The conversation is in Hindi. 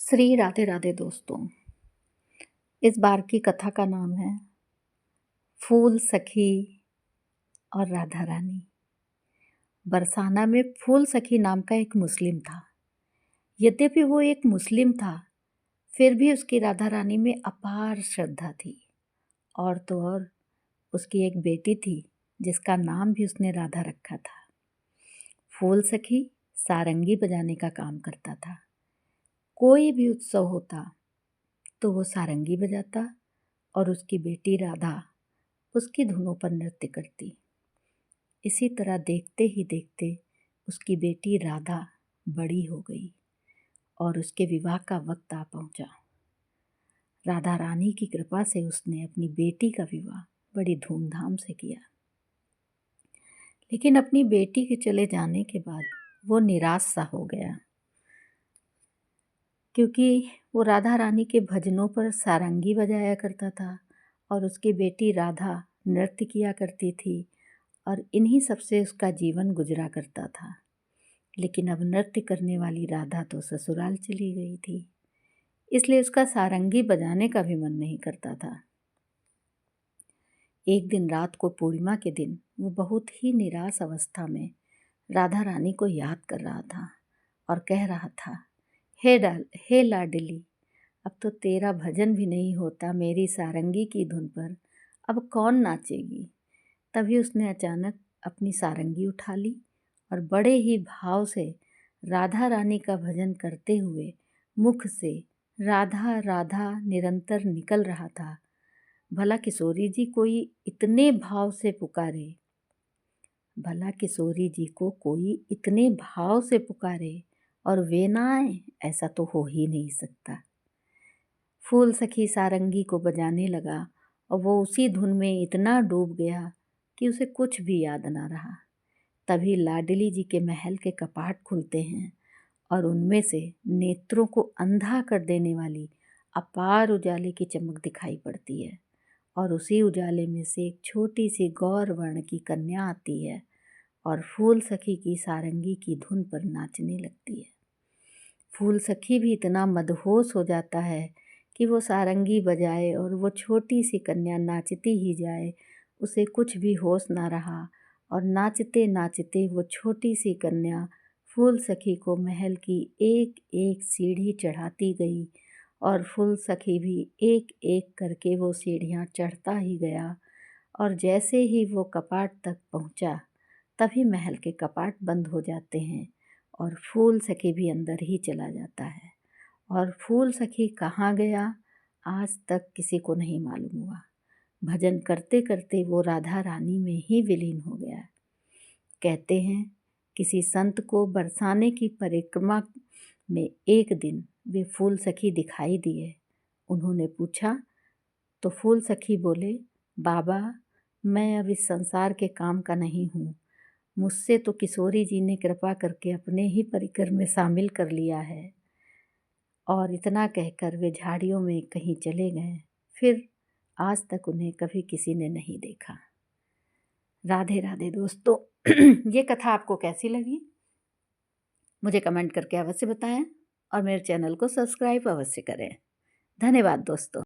श्री राधे राधे दोस्तों। इस बार की कथा का नाम है फूल सखी और राधा रानी। बरसाना में फूल सखी नाम का एक मुस्लिम था। यद्यपि वो एक मुस्लिम था, फिर भी उसकी राधा रानी में अपार श्रद्धा थी। और तो और उसकी एक बेटी थी जिसका नाम भी उसने राधा रखा था। फूल सखी सारंगी बजाने का काम करता था। कोई भी उत्सव होता तो वो सारंगी बजाता और उसकी बेटी राधा उसकी धुनों पर नृत्य करती। इसी तरह देखते ही देखते उसकी बेटी राधा बड़ी हो गई और उसके विवाह का वक्त आ पहुंचा। राधा रानी की कृपा से उसने अपनी बेटी का विवाह बड़ी धूमधाम से किया। लेकिन अपनी बेटी के चले जाने के बाद वो निराश सा हो गया, क्योंकि वो राधा रानी के भजनों पर सारंगी बजाया करता था और उसकी बेटी राधा नृत्य किया करती थी और इन्हीं सब से उसका जीवन गुजरा करता था। लेकिन अब नृत्य करने वाली राधा तो ससुराल चली गई थी, इसलिए उसका सारंगी बजाने का भी मन नहीं करता था। एक दिन रात को, पूर्णिमा के दिन, वो बहुत ही निराश अवस्था में राधा रानी को याद कर रहा था और कह रहा था, हे लाडली, अब तो तेरा भजन भी नहीं होता मेरी सारंगी की धुन पर, अब कौन नाचेगी। तभी उसने अचानक अपनी सारंगी उठा ली और बड़े ही भाव से राधा रानी का भजन करते हुए मुख से राधा राधा निरंतर निकल रहा था। भला किशोरी जी कोई इतने भाव से पुकारे, भला किशोरी जी को कोई इतने भाव से पुकारे और वे ना आए, ऐसा तो हो ही नहीं सकता। फूल सखी सारंगी को बजाने लगा और वो उसी धुन में इतना डूब गया कि उसे कुछ भी याद ना रहा। तभी लाडली जी के महल के कपाट खुलते हैं और उनमें से नेत्रों को अंधा कर देने वाली अपार उजाले की चमक दिखाई पड़ती है और उसी उजाले में से एक छोटी सी गौर वर्ण की कन्या आती है और फूल सखी की सारंगी की धुन पर नाचने लगती है। फूल सखी भी इतना मदहोश हो जाता है कि वो सारंगी बजाए और वो छोटी सी कन्या नाचती ही जाए, उसे कुछ भी होश ना रहा और नाचते नाचते वो छोटी सी कन्या फूल सखी को महल की एक एक सीढ़ी चढ़ाती गई और फूल सखी भी एक एक करके वो सीढ़ियाँ चढ़ता ही गया। और जैसे ही वो कपाट तक पहुँचा, तभी महल के कपाट बंद हो जाते हैं और फूल सखी भी अंदर ही चला जाता है। और फूल सखी कहाँ गया, आज तक किसी को नहीं मालूम हुआ। भजन करते करते वो राधा रानी में ही विलीन हो गया। कहते हैं किसी संत को बरसाने की परिक्रमा में एक दिन वे फूल सखी दिखाई दिए। उन्होंने पूछा तो फूल सखी बोले, बाबा, मैं अब इस संसार के काम का नहीं हूँ, मुझसे तो किशोरी जी ने कृपा करके अपने ही परिकर में शामिल कर लिया है। और इतना कहकर वे झाड़ियों में कहीं चले गए। फिर आज तक उन्हें कभी किसी ने नहीं देखा। राधे राधे दोस्तों। ये कथा आपको कैसी लगी मुझे कमेंट करके अवश्य बताएं और मेरे चैनल को सब्सक्राइब अवश्य करें। धन्यवाद दोस्तों।